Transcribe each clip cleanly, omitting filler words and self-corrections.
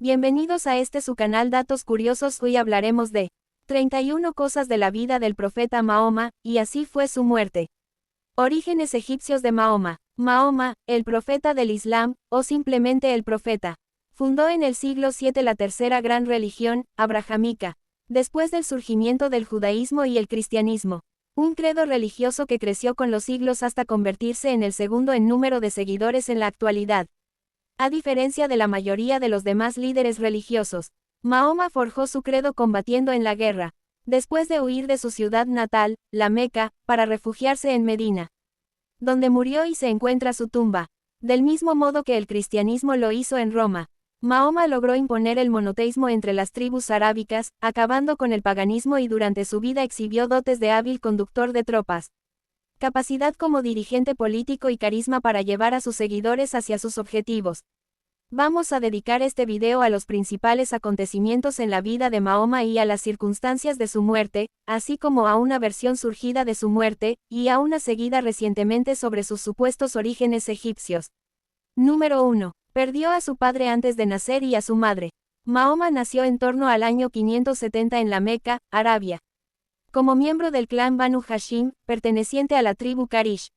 Bienvenidos a su canal Datos Curiosos. Hoy hablaremos de 31 cosas de la vida del profeta Mahoma, y así fue su muerte. Orígenes egipcios de Mahoma. Mahoma, el profeta del Islam, o simplemente el profeta. Fundó en el siglo VII la tercera gran religión, abrahámica, después del surgimiento del judaísmo y el cristianismo. Un credo religioso que creció con los siglos hasta convertirse en el segundo en número de seguidores en la actualidad. A diferencia de la mayoría de los demás líderes religiosos, Mahoma forjó su credo combatiendo en la guerra, después de huir de su ciudad natal, la Meca, para refugiarse en Medina, donde murió y se encuentra su tumba. Del mismo modo que el cristianismo lo hizo en Roma, Mahoma logró imponer el monoteísmo entre las tribus arábicas, acabando con el paganismo, y durante su vida exhibió dotes de hábil conductor de tropas, capacidad como dirigente político y carisma para llevar a sus seguidores hacia sus objetivos. Vamos a dedicar este video a los principales acontecimientos en la vida de Mahoma y a las circunstancias de su muerte, así como a una versión surgida de su muerte, y a una seguida recientemente sobre sus supuestos orígenes egipcios. Número 1. Perdió a su padre antes de nacer y a su madre. Mahoma nació en torno al año 570 en la Meca, Arabia, como miembro del clan Banu Hashim, perteneciente a la tribu Quraysh.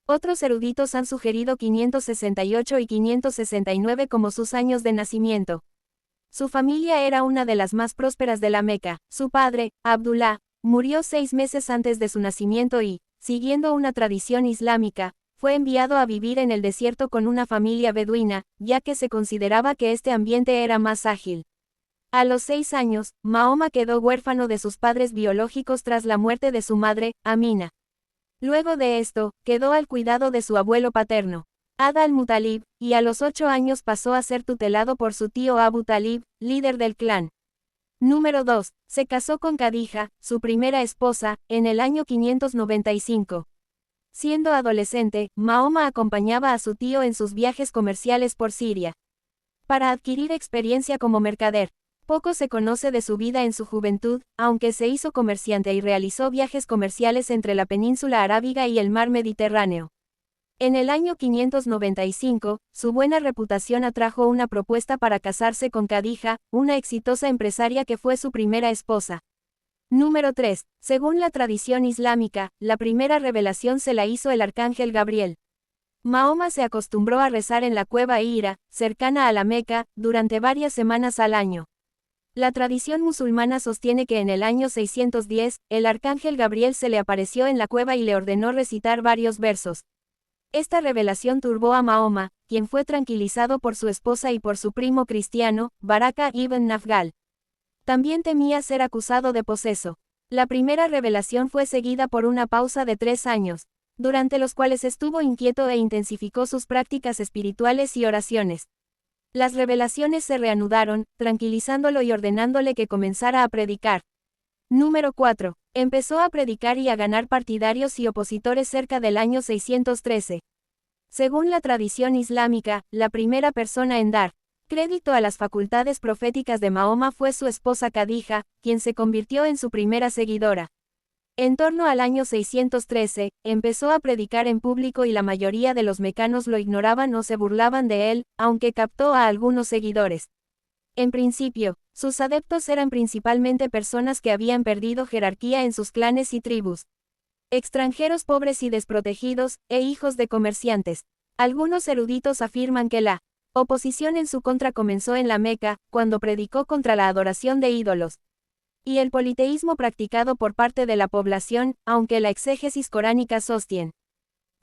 Otros eruditos han sugerido 568 y 569 como sus años de nacimiento. Su familia era una de las más prósperas de la Meca. Su padre, Abdullah, murió 6 meses antes de su nacimiento y, siguiendo una tradición islámica, fue enviado a vivir en el desierto con una familia beduina, ya que se consideraba que este ambiente era más ágil. A los 6 años, Mahoma quedó huérfano de sus padres biológicos tras la muerte de su madre, Amina. Luego de esto, quedó al cuidado de su abuelo paterno, Ad al-Mutalib, y a los 8 años pasó a ser tutelado por su tío Abu Talib, líder del clan. Número 2. Se casó con Khadija, su primera esposa, en el año 595. Siendo adolescente, Mahoma acompañaba a su tío en sus viajes comerciales por Siria, para adquirir experiencia como mercader. Poco se conoce de su vida en su juventud, aunque se hizo comerciante y realizó viajes comerciales entre la península arábiga y el mar Mediterráneo. En el año 595, su buena reputación atrajo una propuesta para casarse con Khadija, una exitosa empresaria que fue su primera esposa. Número 3. Según la tradición islámica, la primera revelación se la hizo el arcángel Gabriel. Mahoma se acostumbró a rezar en la cueva Hira, cercana a la Meca, durante varias semanas al año. La tradición musulmana sostiene que en el año 610, el arcángel Gabriel se le apareció en la cueva y le ordenó recitar varios versos. Esta revelación turbó a Mahoma, quien fue tranquilizado por su esposa y por su primo cristiano, Baraka ibn Nafgal. También temía ser acusado de poseso. La primera revelación fue seguida por una pausa de 3 años, durante los cuales estuvo inquieto e intensificó sus prácticas espirituales y oraciones. Las revelaciones se reanudaron, tranquilizándolo y ordenándole que comenzara a predicar. Número 4. Empezó a predicar y a ganar partidarios y opositores cerca del año 613. Según la tradición islámica, la primera persona en dar crédito a las facultades proféticas de Mahoma fue su esposa Khadija, quien se convirtió en su primera seguidora. En torno al año 613, empezó a predicar en público y la mayoría de los mecanos lo ignoraban o se burlaban de él, aunque captó a algunos seguidores. En principio, sus adeptos eran principalmente personas que habían perdido jerarquía en sus clanes y tribus, extranjeros pobres y desprotegidos, e hijos de comerciantes. Algunos eruditos afirman que la oposición en su contra comenzó en la Meca, cuando predicó contra la adoración de ídolos y el politeísmo practicado por parte de la población, aunque la exégesis coránica sostiene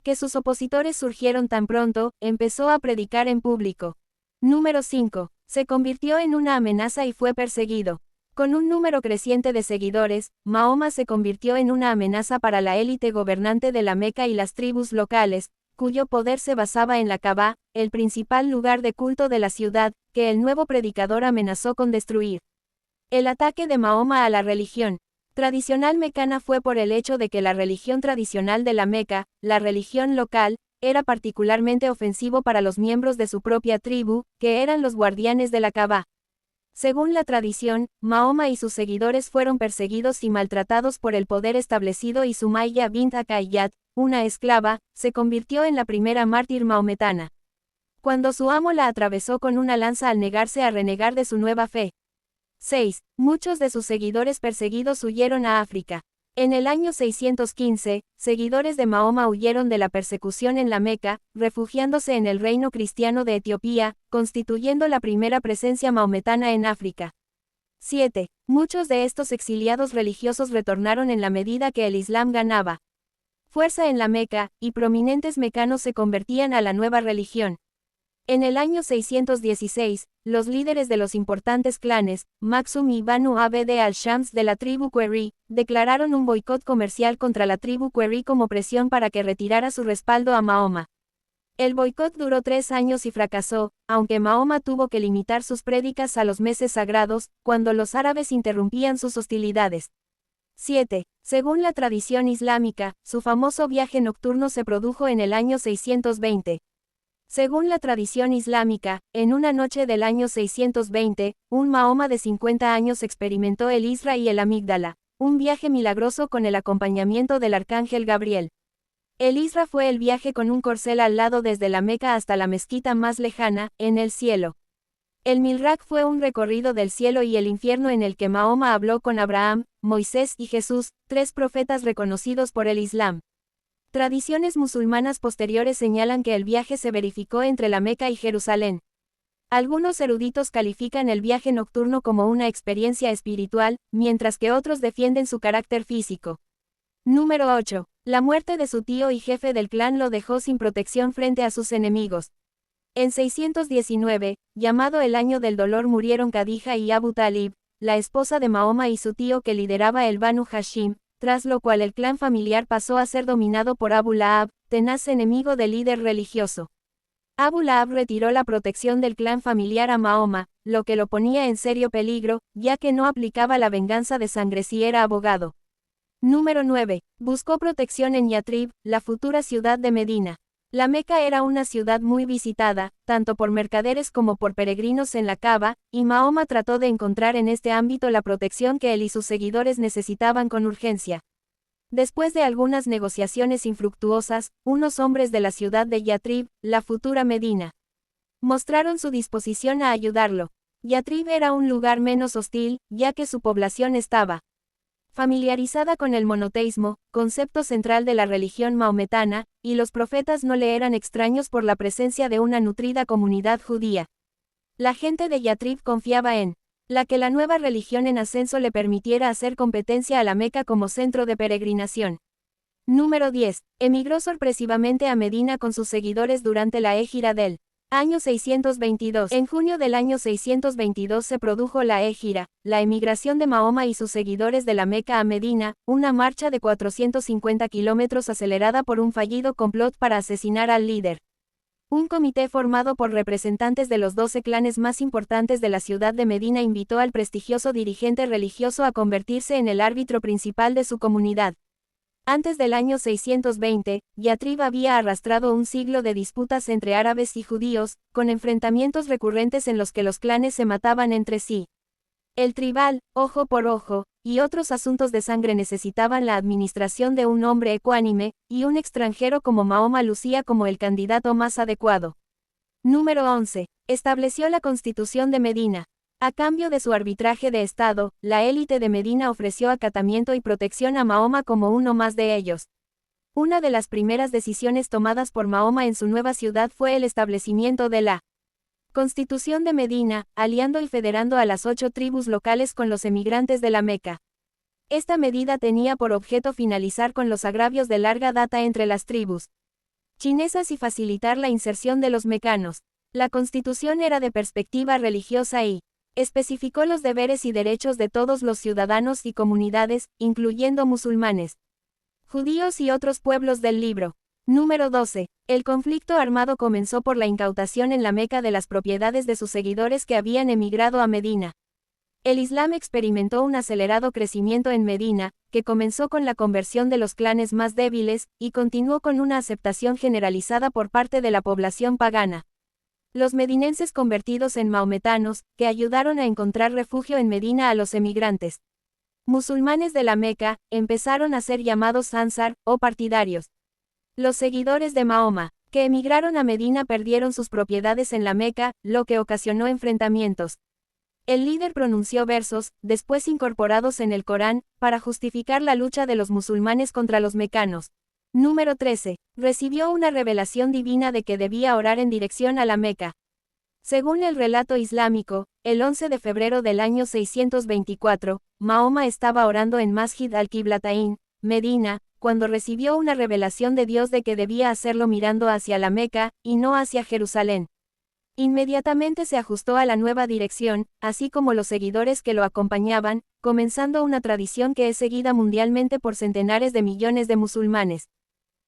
que sus opositores surgieron tan pronto, empezó a predicar en público. Número 5. Se convirtió en una amenaza y fue perseguido. Con un número creciente de seguidores, Mahoma se convirtió en una amenaza para la élite gobernante de la Meca y las tribus locales, cuyo poder se basaba en la Kaaba, el principal lugar de culto de la ciudad, que el nuevo predicador amenazó con destruir. El ataque de Mahoma a la religión tradicional mecana fue por el hecho de que la religión tradicional de la Meca, la religión local, era particularmente ofensivo para los miembros de su propia tribu, que eran los guardianes de la Kaaba. Según la tradición, Mahoma y sus seguidores fueron perseguidos y maltratados por el poder establecido y Sumayya bint Akayyat, una esclava, se convirtió en la primera mártir maometana. cuando su amo la atravesó con una lanza al negarse a renegar de su nueva fe. 6. Muchos de sus seguidores perseguidos huyeron a África. En el año 615, seguidores de Mahoma huyeron de la persecución en la Meca, refugiándose en el reino cristiano de Etiopía, constituyendo la primera presencia maometana en África. 7. Muchos de estos exiliados religiosos retornaron en la medida que el Islam ganaba fuerza en la Meca, y prominentes mecanos se convertían a la nueva religión. En el año 616, los líderes de los importantes clanes, Maksum y Banu Abd al-Shams de la tribu Querry, declararon un boicot comercial contra la tribu Querry como presión para que retirara su respaldo a Mahoma. El boicot duró 3 años y fracasó, aunque Mahoma tuvo que limitar sus prédicas a los meses sagrados, cuando los árabes interrumpían sus hostilidades. 7. Según la tradición islámica, su famoso viaje nocturno se produjo en el año 620. Según la tradición islámica, en una noche del año 620, un Mahoma de 50 años experimentó el Isra y el Amígdala, un viaje milagroso con el acompañamiento del arcángel Gabriel. El Isra fue el viaje con un corcel al lado desde la Meca hasta la mezquita más lejana, en el cielo. El Milrak fue un recorrido del cielo y el infierno en el que Mahoma habló con Abraham, Moisés y Jesús, 3 profetas reconocidos por el Islam. Tradiciones musulmanas posteriores señalan que el viaje se verificó entre la Meca y Jerusalén. Algunos eruditos califican el viaje nocturno como una experiencia espiritual, mientras que otros defienden su carácter físico. Número 8. La muerte de su tío y jefe del clan lo dejó sin protección frente a sus enemigos. En 619, llamado el Año del Dolor, murieron Khadija y Abu Talib, la esposa de Mahoma, y su tío que lideraba el Banu Hashim, tras lo cual el clan familiar pasó a ser dominado por Abu Lahab, tenaz enemigo del líder religioso. Abu Lahab retiró la protección del clan familiar a Mahoma, lo que lo ponía en serio peligro, ya que no aplicaba la venganza de sangre si era abogado. Número 9. Buscó protección en Yatrib, la futura ciudad de Medina. La Meca era una ciudad muy visitada, tanto por mercaderes como por peregrinos en la Kaaba, y Mahoma trató de encontrar en este ámbito la protección que él y sus seguidores necesitaban con urgencia. Después de algunas negociaciones infructuosas, unos hombres de la ciudad de Yatrib, la futura Medina, mostraron su disposición a ayudarlo. Yatrib era un lugar menos hostil, ya que su población estaba familiarizada con el monoteísmo, concepto central de la religión maometana, y los profetas no le eran extraños por la presencia de una nutrida comunidad judía. La gente de Yatrib confiaba en que la nueva religión en ascenso le permitiera hacer competencia a la Meca como centro de peregrinación. Número 10. Emigró sorpresivamente a Medina con sus seguidores durante la Égira del año 622. En junio del año 622 se produjo la Égira, la emigración de Mahoma y sus seguidores de la Meca a Medina, una marcha de 450 kilómetros acelerada por un fallido complot para asesinar al líder. Un comité formado por representantes de los 12 clanes más importantes de la ciudad de Medina invitó al prestigioso dirigente religioso a convertirse en el árbitro principal de su comunidad. Antes del año 620, Yatrib había arrastrado un siglo de disputas entre árabes y judíos, con enfrentamientos recurrentes en los que los clanes se mataban entre sí. El tribal, ojo por ojo, y otros asuntos de sangre necesitaban la administración de un hombre ecuánime, y un extranjero como Mahoma lucía como el candidato más adecuado. Número 11. Estableció la Constitución de Medina. A cambio de su arbitraje de Estado, la élite de Medina ofreció acatamiento y protección a Mahoma como uno más de ellos. Una de las primeras decisiones tomadas por Mahoma en su nueva ciudad fue el establecimiento de la Constitución de Medina, aliando y federando a las 8 tribus locales con los emigrantes de la Meca. Esta medida tenía por objeto finalizar con los agravios de larga data entre las tribus chinesas y facilitar la inserción de los mecanos. La Constitución era de perspectiva religiosa y especificó los deberes y derechos de todos los ciudadanos y comunidades, incluyendo musulmanes, judíos y otros pueblos del libro. Número 12. El conflicto armado comenzó por la incautación en la Meca de las propiedades de sus seguidores que habían emigrado a Medina. El Islam experimentó un acelerado crecimiento en Medina, que comenzó con la conversión de los clanes más débiles, y continuó con una aceptación generalizada por parte de la población pagana. Los medinenses convertidos en maometanos, que ayudaron a encontrar refugio en Medina a los emigrantes musulmanes de la Meca, empezaron a ser llamados ansar, o partidarios. Los seguidores de Mahoma, que emigraron a Medina perdieron sus propiedades en la Meca, lo que ocasionó enfrentamientos. El líder pronunció versos, después incorporados en el Corán, para justificar la lucha de los musulmanes contra los mecanos. Número 13. Recibió una revelación divina de que debía orar en dirección a la Meca. Según el relato islámico, el 11 de febrero del año 624, Mahoma estaba orando en Masjid al-Qiblatain, Medina, cuando recibió una revelación de Dios de que debía hacerlo mirando hacia la Meca, y no hacia Jerusalén. Inmediatamente se ajustó a la nueva dirección, así como los seguidores que lo acompañaban, comenzando una tradición que es seguida mundialmente por centenares de millones de musulmanes.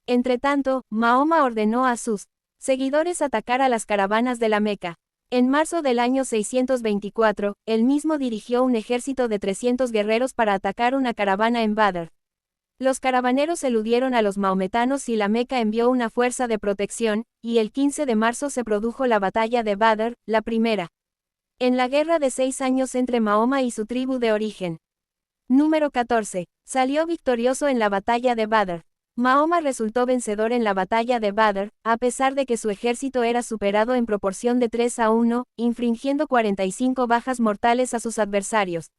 Entretanto, Mahoma ordenó a sus seguidores atacar a las caravanas de la Meca. En marzo del año 624, él mismo dirigió un ejército de 300 guerreros para atacar una caravana en Badr. Los caravaneros eludieron a los maometanos y la Meca envió una fuerza de protección, y el 15 de marzo se produjo la batalla de Badr, la primera. En la guerra de 6 años entre Mahoma y su tribu de origen. Número 14. Salió victorioso en la batalla de Badr. Mahoma resultó vencedor en la batalla de Badr, a pesar de que su ejército era superado en proporción de 3-1, infringiendo 45 bajas mortales a sus adversarios.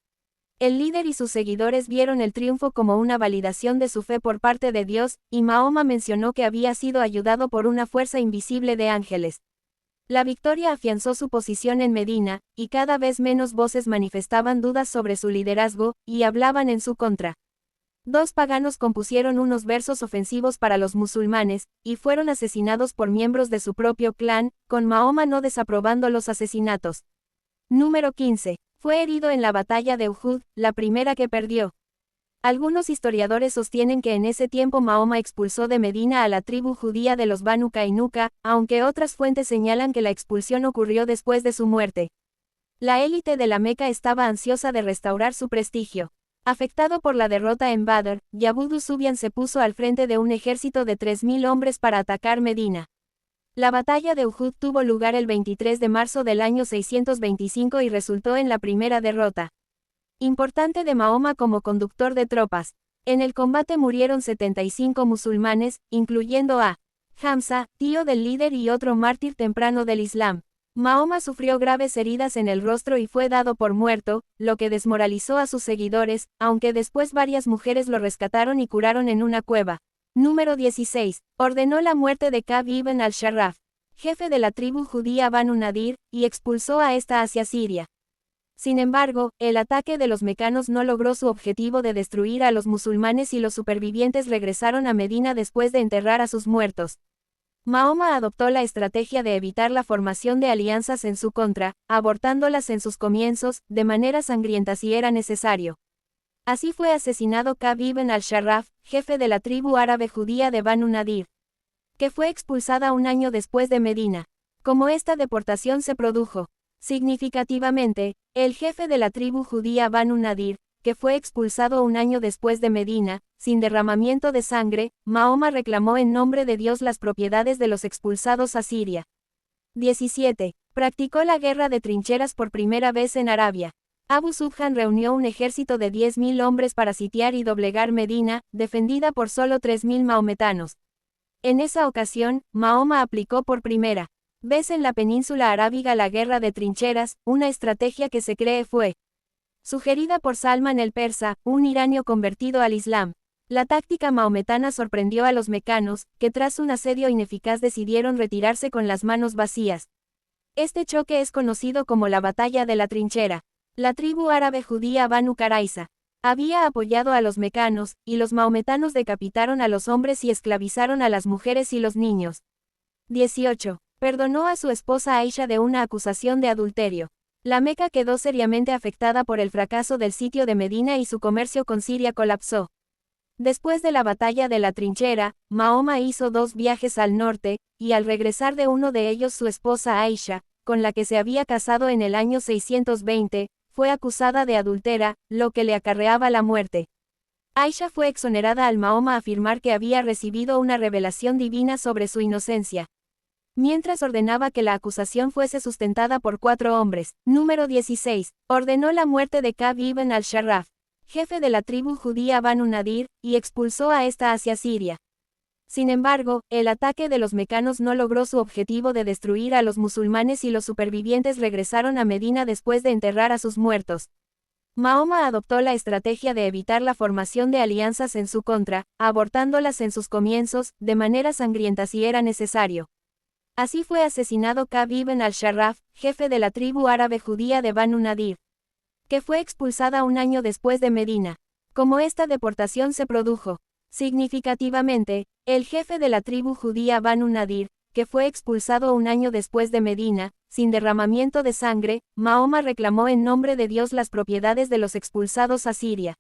El líder y sus seguidores vieron el triunfo como una validación de su fe por parte de Dios, y Mahoma mencionó que había sido ayudado por una fuerza invisible de ángeles. La victoria afianzó su posición en Medina, y cada vez menos voces manifestaban dudas sobre su liderazgo, y hablaban en su contra. Dos paganos compusieron unos versos ofensivos para los musulmanes, y fueron asesinados por miembros de su propio clan, con Mahoma no desaprobando los asesinatos. Número 15. Fue herido en la batalla de Uhud, la primera que perdió. Algunos historiadores sostienen que en ese tiempo Mahoma expulsó de Medina a la tribu judía de los Banu Kainuka, aunque otras fuentes señalan que la expulsión ocurrió después de su muerte. La élite de la Meca estaba ansiosa de restaurar su prestigio. Afectado por la derrota en Badr, Yabudu Subian se puso al frente de un ejército de 3.000 hombres para atacar Medina. La batalla de Uhud tuvo lugar el 23 de marzo del año 625 y resultó en la primera derrota importante de Mahoma como conductor de tropas. En el combate murieron 75 musulmanes, incluyendo a Hamza, tío del líder y otro mártir temprano del Islam. Mahoma sufrió graves heridas en el rostro y fue dado por muerto, lo que desmoralizó a sus seguidores, aunque después varias mujeres lo rescataron y curaron en una cueva. Número 16. Ordenó la muerte de Ka'b ibn al-Sharraf, jefe de la tribu judía Banu Nadir, y expulsó a esta hacia Siria. Sin embargo, el ataque de los mecanos no logró su objetivo de destruir a los musulmanes y los supervivientes regresaron a Medina después de enterrar a sus muertos. Mahoma adoptó la estrategia de evitar la formación de alianzas en su contra, abortándolas en sus comienzos, de manera sangrienta si era necesario. Así fue asesinado Ka'b ibn al-Sharraf, jefe de la tribu árabe judía de Banu Nadir, que fue expulsada un año después de Medina. Como esta deportación se produjo significativamente, el jefe de la tribu judía Banu Nadir, que fue expulsado un año después de Medina, sin derramamiento de sangre, Mahoma reclamó en nombre de Dios las propiedades de los expulsados a Siria. 17. Practicó la guerra de trincheras por primera vez en Arabia. Abu Sufyan reunió un ejército de 10.000 hombres para sitiar y doblegar Medina, defendida por solo 3.000 maometanos. En esa ocasión, Mahoma aplicó por primera vez en la península arábiga la guerra de trincheras, una estrategia que se cree fue sugerida por Salman el Persa, un iranio convertido al Islam. La táctica maometana sorprendió a los mecanos, que tras un asedio ineficaz decidieron retirarse con las manos vacías. Este choque es conocido como la Batalla de la Trinchera. La tribu árabe judía Banu Qurayza había apoyado a los mecanos, y los maometanos decapitaron a los hombres y esclavizaron a las mujeres y los niños. 18. Perdonó a su esposa Aisha de una acusación de adulterio. La Meca quedó seriamente afectada por el fracaso del sitio de Medina y su comercio con Siria colapsó. Después de la batalla de la Trinchera, Mahoma hizo 2 viajes al norte, y al regresar de uno de ellos su esposa Aisha, con la que se había casado en el año 620, fue acusada de adúltera, lo que le acarreaba la muerte. Aisha fue exonerada al Mahoma afirmar que había recibido una revelación divina sobre su inocencia. Mientras ordenaba que la acusación fuese sustentada por 4 hombres. Número 16. Ordenó la muerte de Ka'b ibn al-Sharraf, jefe de la tribu judía Banu Nadir, y expulsó a esta hacia Siria. Sin embargo, el ataque de los mecanos no logró su objetivo de destruir a los musulmanes y los supervivientes regresaron a Medina después de enterrar a sus muertos. Mahoma adoptó la estrategia de evitar la formación de alianzas en su contra, abortándolas en sus comienzos, de manera sangrienta si era necesario. Así fue asesinado Ka'b ibn al-Sharraf, jefe de la tribu árabe judía de Banu Nadir, que fue expulsada un año después de Medina. Como esta deportación se produjo significativamente, el jefe de la tribu judía Banu Nadir, que fue expulsado un año después de Medina, sin derramamiento de sangre, Mahoma reclamó en nombre de Dios las propiedades de los expulsados a Siria.